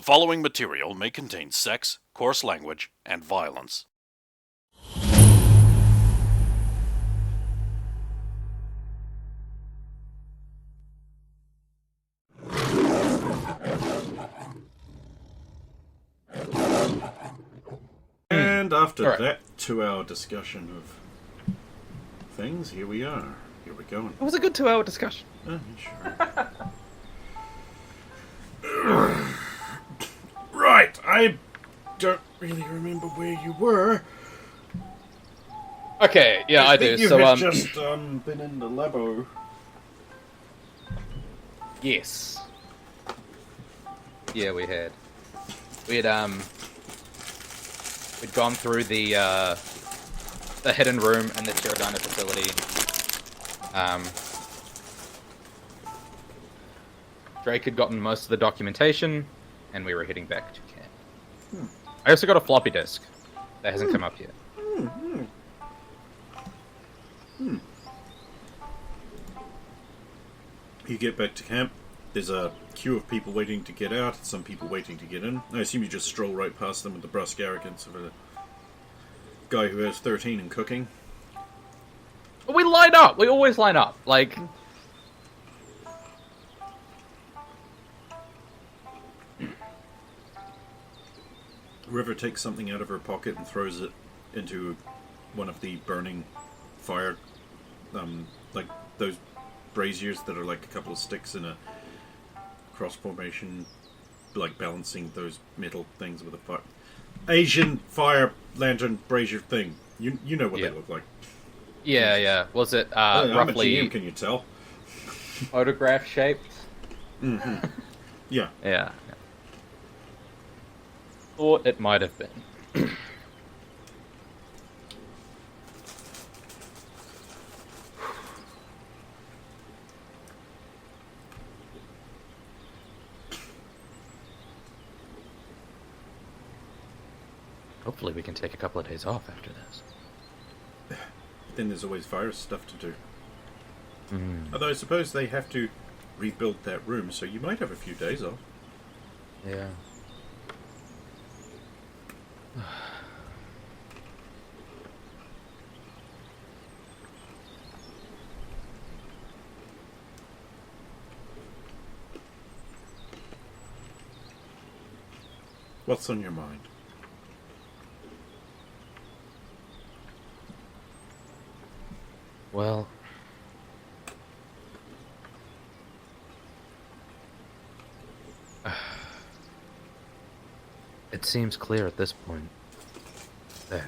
following material may contain sex, coarse language, and violence. And after All right. that 2-hour discussion of things, here we are. Here we're going. It was a good 2-hour discussion. Oh, sure. Right, I don't really remember where you were. Okay, yeah, I do. think you So, had just been in the labo. yes. Yeah, we had. We'd gone through the hidden room in the Pterodina facility. Drake had gotten most of the documentation, and we were heading back to camp. I also got a floppy disk. That hasn't come up yet. You get back to camp. There's a queue of people waiting to get out, some people waiting to get in. I assume you just stroll right past them with the brusque arrogance of a guy who has 13 in cooking. We line up. We always line up. Like, River takes something out of her pocket and throws it into one of the burning fire, like those braziers that are like a couple of sticks in a cross formation, like balancing those metal things with a fire. Asian fire lantern brazier thing. You know what Yeah. they look like. yeah. Was it I'm a roughly GM, can you tell? photograph shaped? Yeah. Yeah. Thought it might have been. Hopefully we can take a couple of days off after this. Then there's always fire stuff to do. Although I suppose they have to rebuild that room, so you might have a few days off. Yeah. What's on your mind? Well, it seems clear at this point that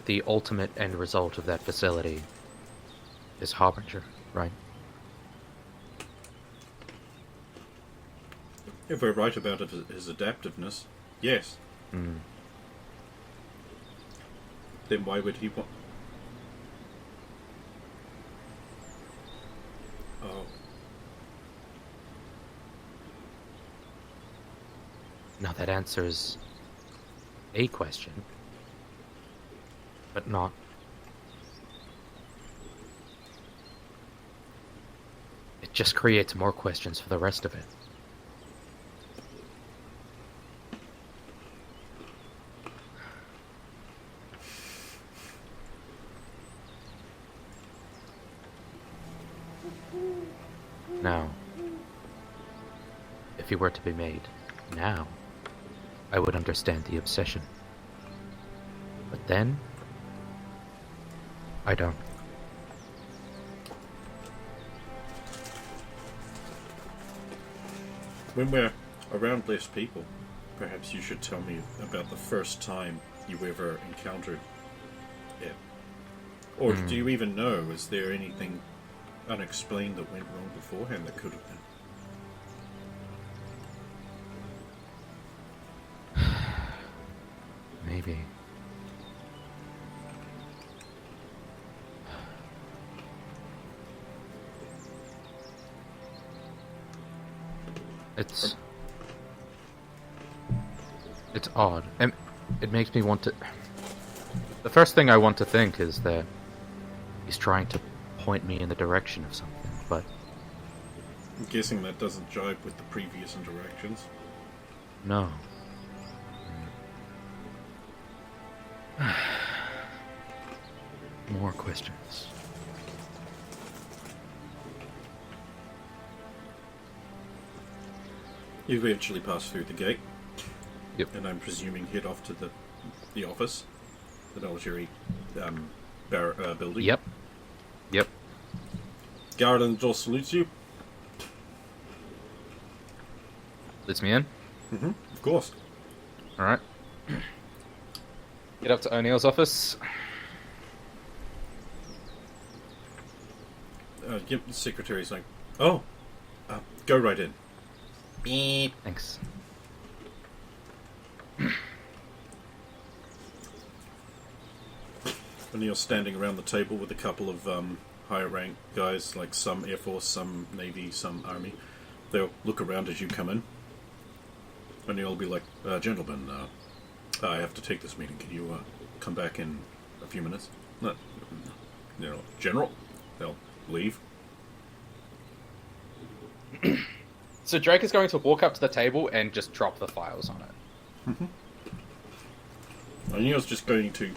the ultimate end result of that facility is Harbinger, right? If we're right about his adaptiveness, yes. Then why would he want... Oh. Now that answers a question, but not. It just creates more questions for the rest of it. Now, if he were to be made now, I would understand the obsession. But then, I don't. When we're around less people, perhaps you should tell me about the first time you ever encountered it. Or do you even know, is there anything unexplained that went wrong beforehand that could have been? Maybe. It's odd. And it makes me want to... The first thing I want to think is that he's trying to point me in the direction of something, but I'm guessing that doesn't jibe with the previous interactions. No. More questions. You eventually pass through the gate. Yep. And I'm presuming head off to the office, the military building. Yep. Yep. Guard on the door salutes you. Lets me in. Mm-hmm. Of course. All right. Get up to O'Neill's office. The secretary's like, "Oh, go right in." Beep. Thanks. O'Neill's standing around the table with a couple of higher rank guys, like some Air Force, some Navy, some Army. They'll look around as you come in. O'Neill will be like, "Gentlemen, I have to take this meeting. Can you come back in a few minutes?" No, General. They'll leave. So Drake is going to walk up to the table and just drop the files on it. Mm-hmm. O'Neill's just going to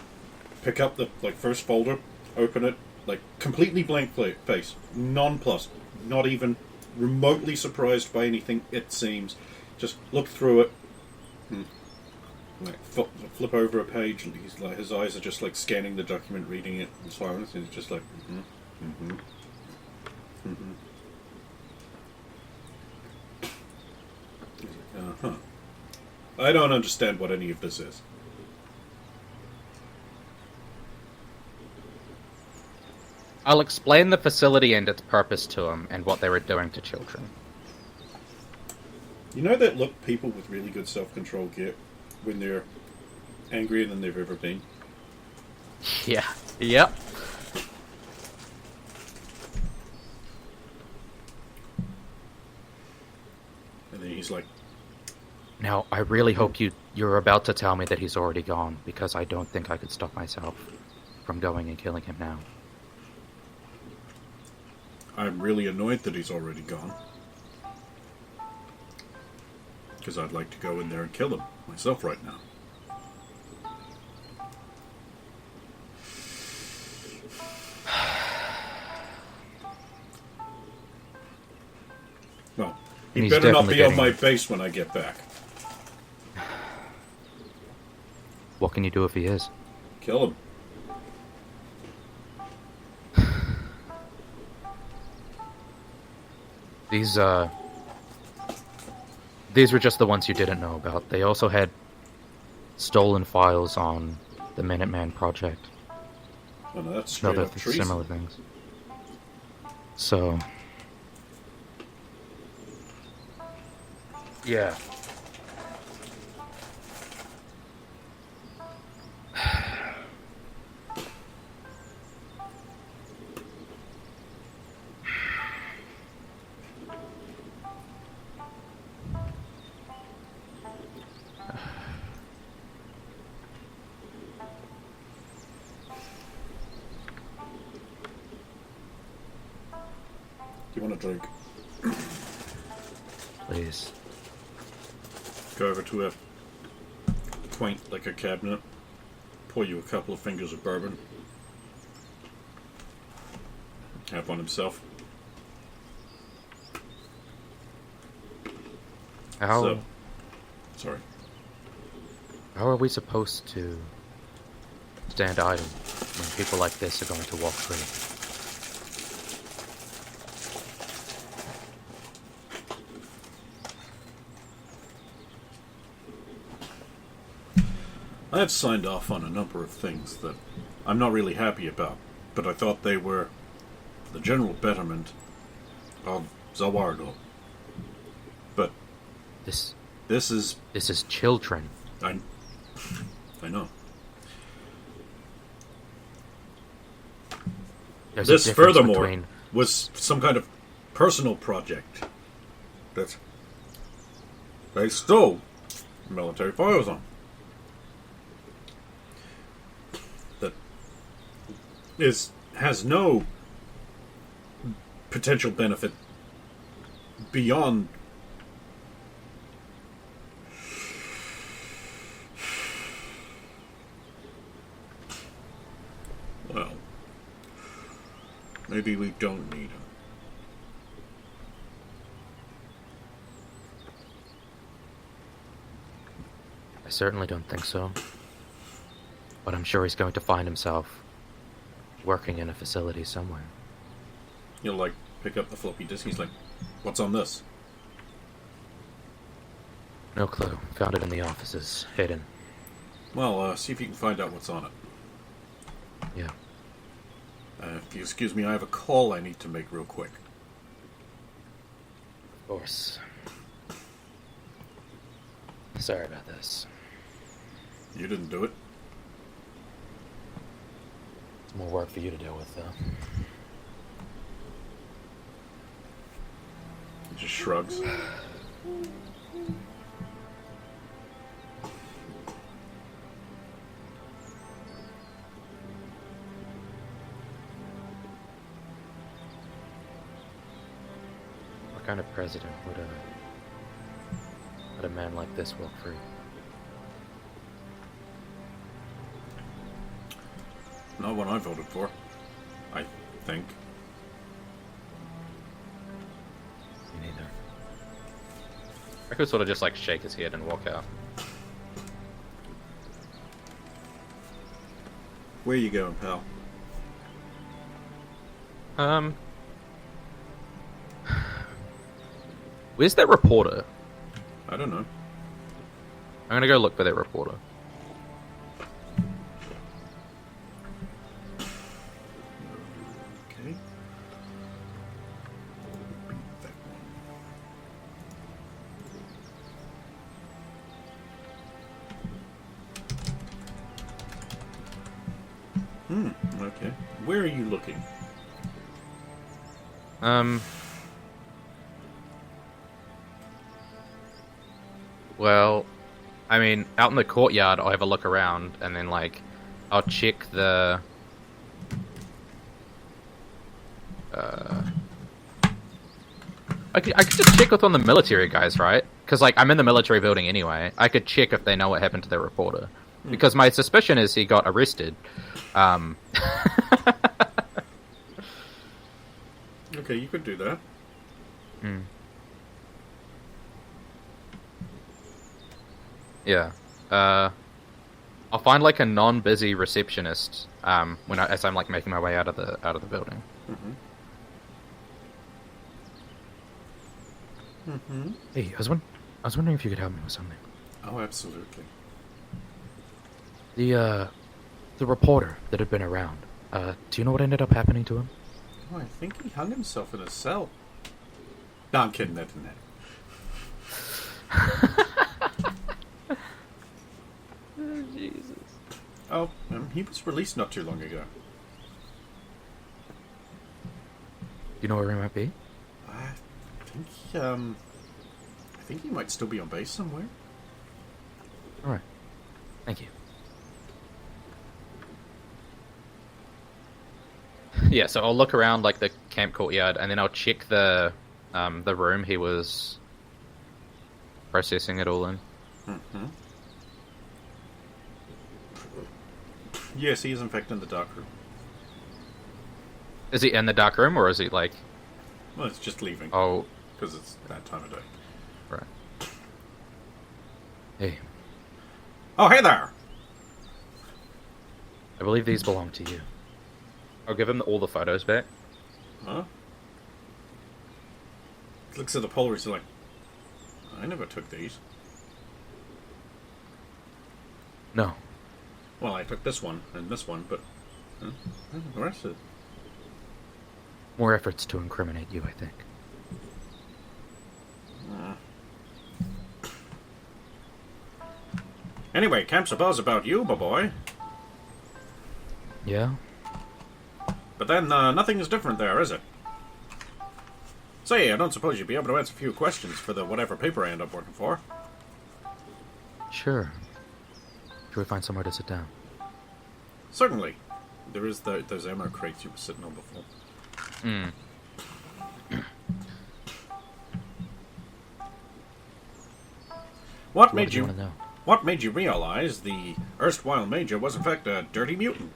pick up the first folder, open it, completely blank face, nonplussed, not even remotely surprised by anything. It seems, just look through it, flip over a page, and his eyes are just scanning the document, reading it in silence, and he's just like, mm-hmm, mm-hmm, mm-hmm. Uh-huh. I don't understand what any of this is. I'll explain the facility and its purpose to him and what they were doing to children. You know that look people with really good self-control get when they're angrier than they've ever been? Yeah. Yep. And then he's like, Now, I really hope you're about to tell me that he's already gone, because I don't think I could stop myself from going and killing him now. I'm really annoyed that he's already gone. Because I'd like to go in there and kill him myself right now. Well, he He's better not be on definitely my getting- base when I get back. What can you do if he is? Kill him. These were just the ones you didn't know about. They also had stolen files on the Minuteman project. Oh, no, that's straight Other up treason. similar things. So, yeah. Do you want a drink? Please. Go over to a quaint liquor cabinet, pour you a couple of fingers of bourbon. Have one himself. How Sorry. how are we supposed to stand idle when people like this are going to walk free? I have signed off on a number of things that I'm not really happy about, but I thought they were the general betterment of Zawardo. But This is... is children. I know. There's a This, difference furthermore, between was some kind of personal project that they stole military files on. That has no potential benefit beyond... Well, maybe we don't need him. I certainly don't think so. But I'm sure he's going to find himself working in a facility somewhere. He'll, like, pick up the floppy disk. He's like, what's on this? No clue. Found it in the offices, hidden. Well, see if you can find out what's on it. Yeah. If you excuse me, I have a call I need to make real quick. Of course. Sorry about this. You didn't do it. It's more work for you to deal with, though. He just shrugs. What kind of president would a man like this walk free? Not one I voted for. I think. Me neither. I could sort of just like shake his head and walk out. Where you going, pal? Where's that reporter? I don't know. I'm gonna go look for that reporter. Okay. That one. Okay. Where are you looking? Well, I mean, out in the courtyard, I'll have a look around, and then, like, I'll check the... I could just check with one of the military guys, right? Because, like, I'm in the military building anyway. I could check if they know what happened to their reporter. Because my suspicion is he got arrested. Okay, you could do that. Yeah. I'll find like a non-busy receptionist as I'm like making my way out of the building. Hey, I was wondering if you could help me with something. Oh, absolutely. The reporter that had been around. Do you know what ended up happening to him? Oh, I think he hung himself in a cell. No, I'm kidding. That didn't happen. Oh, Jesus. Oh, he was released not too long ago. You know where he might be? I think he might still be on base somewhere. All right. Thank you. Yeah, so I'll look around like the camp courtyard, and then I'll check the room he was processing it all in. Yes, he is in fact in the dark room. Is he in the dark room, or is he like... Well, it's just leaving. Oh, Because it's that time of day. right. Hey, Oh, hey there! I believe these belong to you. I'll give him all the photos back. Huh? Looks at the Polaroids and like, I never took these. No. Well, I took this one and this one, but the rest of it. More efforts to incriminate you, I think. Anyway, camp's a buzz about you, my boy. Yeah? But then nothing is different there, is it? Say, I don't suppose you'd be able to answer a few questions for the whatever paper I end up working for. Sure. Should we find somewhere to sit down? Certainly. There is those ammo crates you were sitting on before. What What made do you you? want to know? What made you realize the erstwhile major was in fact a dirty mutant?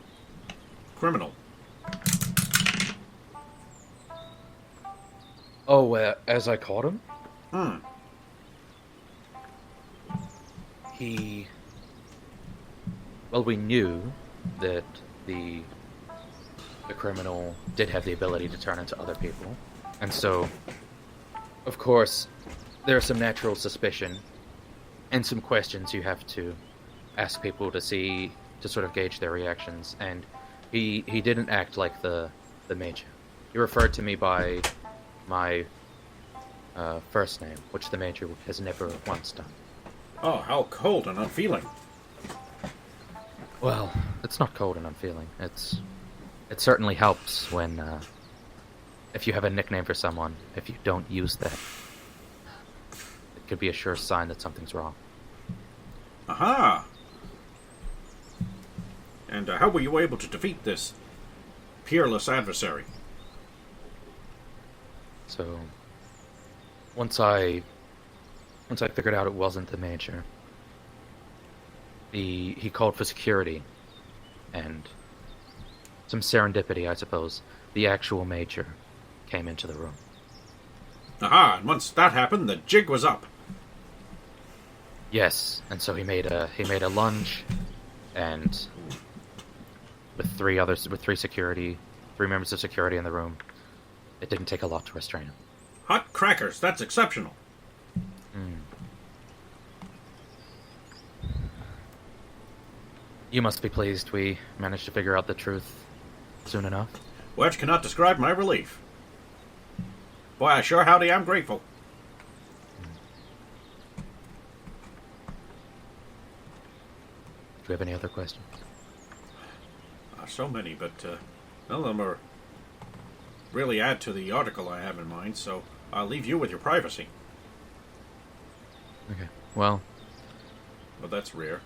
Criminal. Oh, as I caught him, Hmm. he. Well, we knew that the criminal did have the ability to turn into other people, and so, of course, there's some natural suspicion and some questions you have to ask people to sort of gauge their reactions. And he didn't act like the major. He referred to me by my first name, which the major has never once done. Oh, how cold and unfeeling. Well, it's not cold and unfeeling. It certainly helps when if you have a nickname for someone, if you don't use that, it could be a sure sign that something's wrong. Aha! And how were you able to defeat this peerless adversary? So, once I figured out it wasn't the major, he called for security, and some serendipity, I suppose. The actual major came into the room. Aha! And once that happened, the jig was up. Yes, and so he made a lunge, and with three members of security in the room, it didn't take a lot to restrain him. Hot crackers, that's exceptional. You must be pleased we managed to figure out the truth soon enough. Words cannot describe my relief. Boy, I sure howdy am grateful. Do you have any other questions? So many, but none of them are really add to the article I have in mind, so I'll leave you with your privacy. Okay, well... Well, that's rare.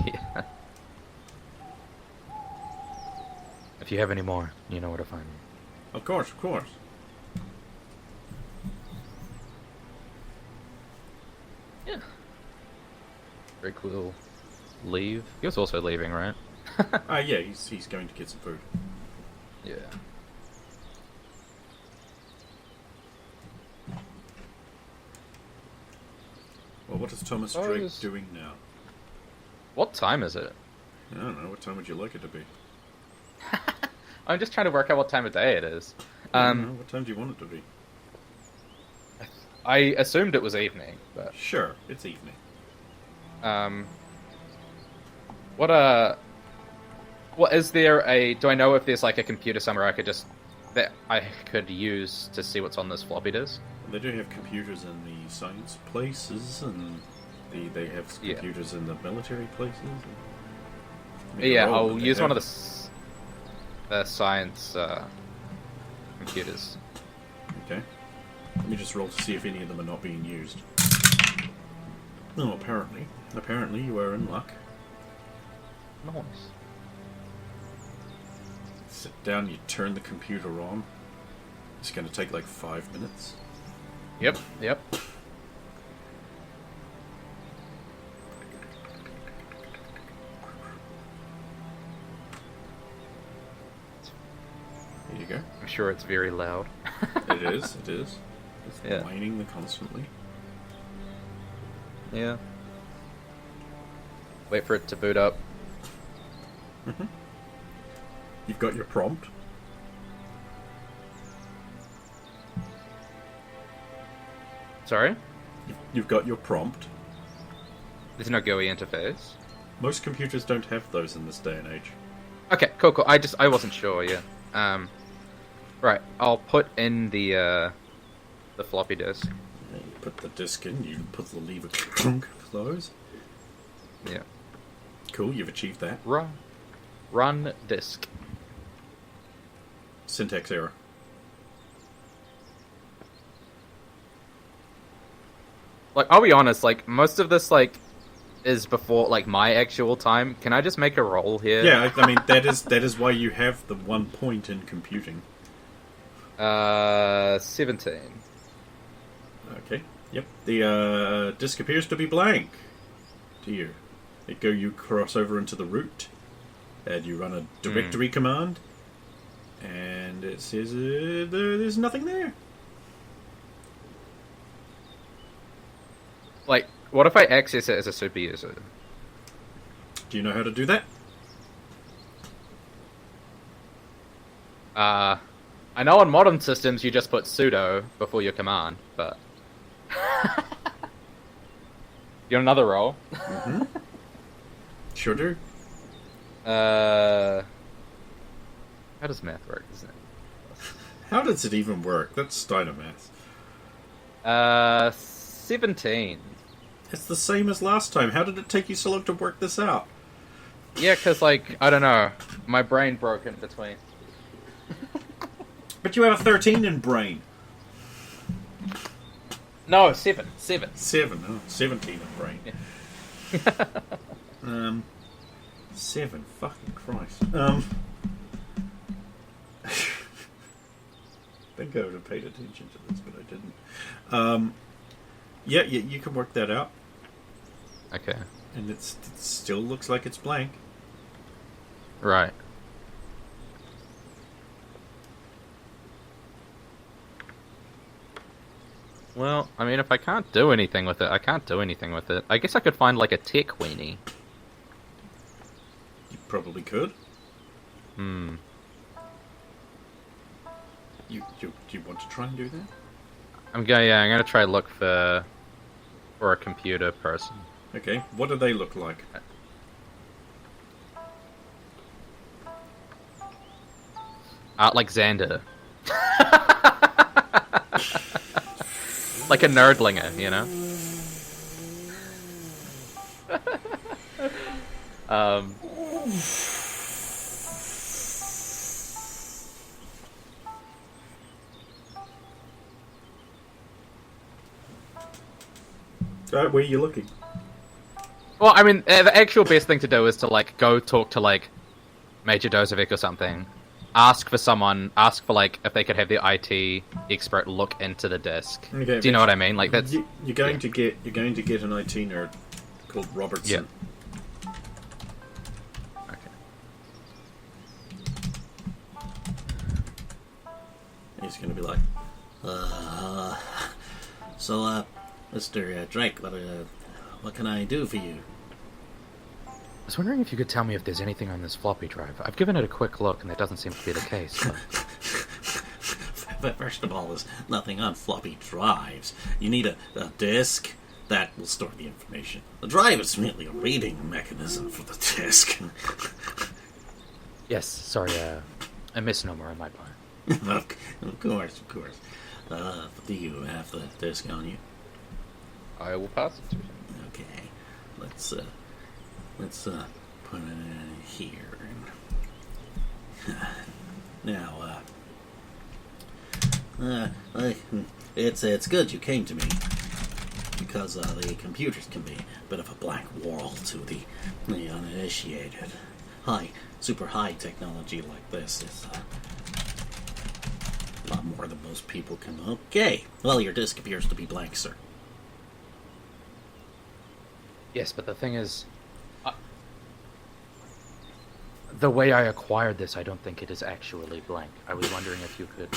yeah. If you have any more, you know where to find me. Of course, of course. Yeah. Very cool. Leave? He was also leaving, right? Yeah, he's going to get some food. Yeah. Well, what is Thomas Oh, Drake doing now? What time is it? I don't know. What time would you like it to be? I'm just trying to work out what time of day it is. I don't know. What time do you want it to be? I assumed it was evening, but... Sure, it's evening. What is there do I know if there's like a computer somewhere that I could use to see what's on this floppy disk? They do have computers in the science places, and they have computers in the military places. I mean, Yeah, all, I'll use one of the science computers. Okay. Let me just roll to see if any of them are not being used. Oh, apparently. Apparently you are in luck. Nice. Sit down, you turn the computer on. It's going to take like 5 minutes. Yep. Here you go. I'm sure it's very loud. It is. It's Yeah. whining constantly. Yeah. Wait for it to boot up. Mm-hmm. You've got your prompt. Sorry? You've got your prompt. There's no GUI interface. Most computers don't have those in this day and age. Okay, cool. I wasn't sure, yeah. Right, I'll put in the floppy disk. You put the disk in, you put the lever close. Yeah. Cool, you've achieved that. Run disk. Syntax error. Like, I'll be honest, like, most of this, like, is before, like, my actual time. Can I just make a roll here? Yeah, I mean, that is why you have the 1 point in computing. 17. Okay. Yep, the disk appears to be blank. Here, you cross over into the root, and you run a directory command, and it says there's nothing there. Like, what if I access it as a super user? Do you know how to do that? I know on modern systems you just put sudo before your command, but... You want another roll? Mm-hmm. Sure do. How does math work, isn't it? How does it even work? That's Steiner math. 17. It's the same as last time. How did it take you so long to work this out? Yeah, because, like, I don't know. My brain broke in between. But you have a 13 in brain. No, 7. 7. Oh, 17 in brain. Yeah. 7. Fucking Christ. I think I would have paid attention to this, but I didn't. Yeah, you can work that out. Okay. And it still looks like it's blank. Right. Well, I mean, if I can't do anything with it, I can't do anything with it. I guess I could find, like, a tech weenie. You probably could. Hmm. Do you want to try and do that? I'm gonna try look for a computer person. Okay, what do they look like? Like Xander. Like a nerdlinger, you know? Where are you looking? Well, I mean, the actual best thing to do is to, like, go talk to, like, Major Dozovic or something. Ask for, like, if they could have the IT expert look into the disk. Okay, do you know what I mean? Like, that's... You're going to get an IT nerd called Robertson. Yeah. Okay. He's going to be like, So, Mr. Drake, what can I do for you? I was wondering if you could tell me if there's anything on this floppy drive. I've given it a quick look, and that doesn't seem to be the case. But... But first of all, there's nothing on floppy drives. You need a disk that will store the information. The drive is merely a reading mechanism for the disk. Yes, sorry, a misnomer on my part. Of course. Do you have the disk on you? I will pass it to him. Okay, let's put it in here. Now, it's good you came to me, because the computers can be a bit of a black world to the uninitiated. Super high technology like this is a lot more than most people can. Okay, well, your disk appears to be blank, sir. Yes, but the thing is... the way I acquired this, I don't think it is actually blank. I was wondering if you could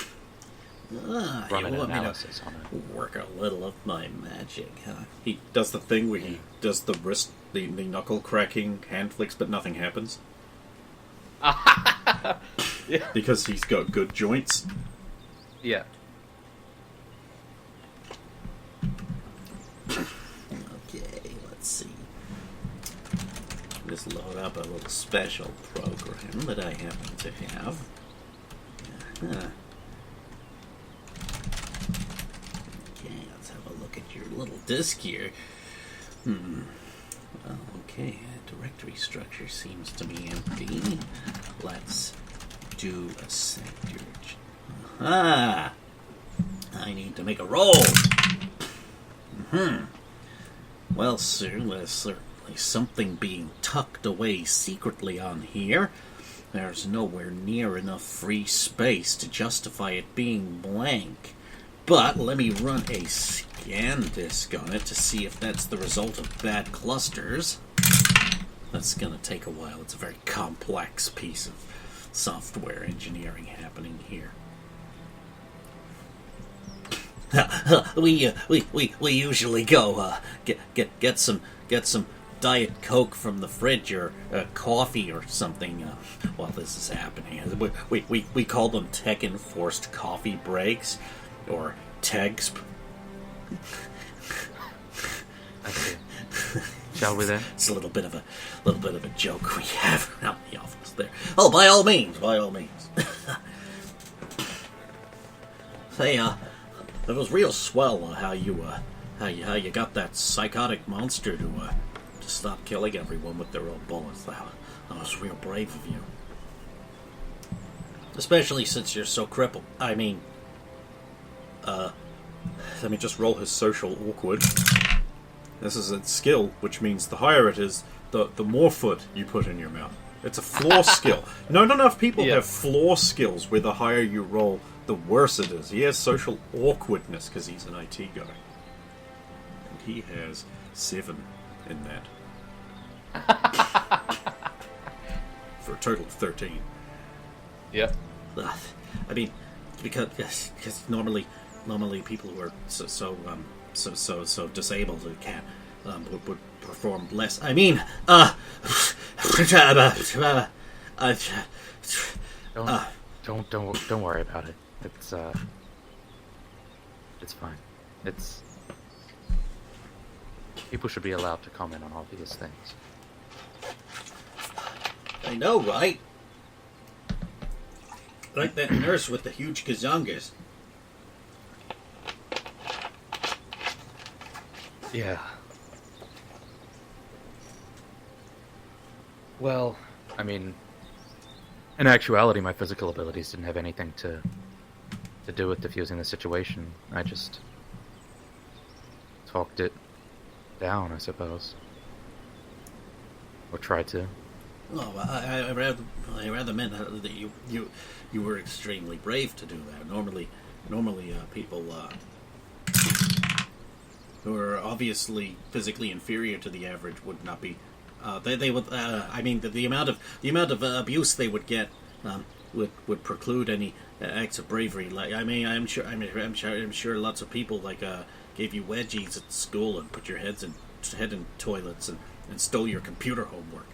run an analysis on it. Work a little of my magic, huh? he does the thing where he does the wrist, the knuckle cracking hand flicks, but nothing happens. Yeah. Because he's got good joints. Yeah. Okay, let's see. Just load up a little special program that I happen to have. Okay, let's have a look at your little disk here. Okay, directory structure seems to be empty. Let's do a sector. I need to make a roll. Well, sir, there's certainly something being tucked away secretly on here. There's nowhere near enough free space to justify it being blank. But let me run a scan disk on it to see if that's the result of bad clusters. That's gonna take a while. It's a very complex piece of software engineering happening here. We usually go get some Diet Coke from the fridge or coffee or something while this is happening. We call them tech enforced coffee breaks or TEGs. I see. Shall we then? It's a little bit of a joke we have around the office there. Oh, by all means. Say, it was real swell how you got that psychotic monster to stop killing everyone with their own bullets. That was real brave of you. Especially since you're so crippled. I mean, Let me just roll his social awkward. This is a skill, which means the higher it is, the more foot you put in your mouth. It's a floor skill. Not enough people have floor skills where the higher you roll, the worse it is. He has social awkwardness because he's an IT guy. And he has 7 in that. For a total of 13. Yep. I mean, because normally people who are so disabled who can't would perform less. I mean, Don't worry about it. It's fine. People should be allowed to comment on all these things. I know, right? Like that nurse with the huge gazongas. Yeah. Well, I mean, in actuality, my physical abilities didn't have anything to do with diffusing the situation. I just talked it down, I suppose, or tried to. Oh, I rather meant that you were extremely brave to do that. Normally, people who are obviously physically inferior to the average would not be. They would. I mean, the amount of abuse they would get would preclude any acts of bravery. Like, I mean, I'm sure lots of people gave you wedgies at school and put your head in toilets and stole your computer homework.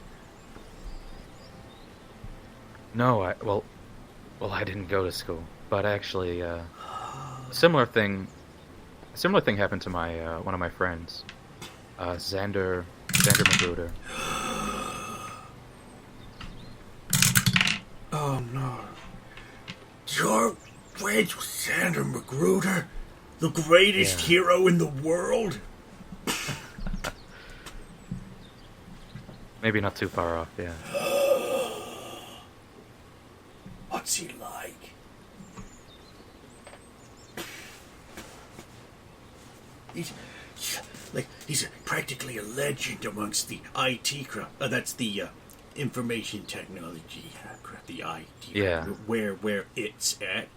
No, I didn't go to school, but actually, a similar thing happened to my one of my friends, Xander Magruder. Oh no! Your friends with Xander Magruder, the greatest hero in the world. Maybe not too far off, yeah. What's he like? He's practically a legend amongst the IT crowd. That's the information technology crowd. The IT. Yeah. Where it's at.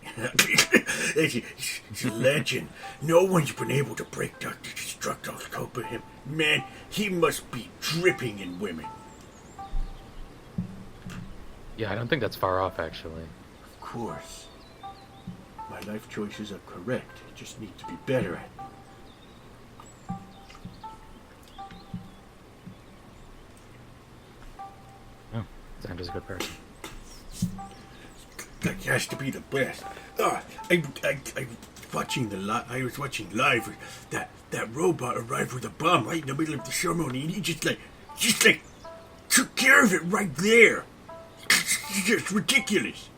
He's a legend. No one's been able to break Dr. Destructo's code but him. Man, he must be dripping in women. Yeah, I don't think that's far off, actually. Of course. My life choices are correct. I just need to be better at them. Oh, Xander's a good person. That has to be the best. I was watching live. That robot arrived with a bomb right in the middle of the ceremony, and he just took care of it right there. It's just ridiculous.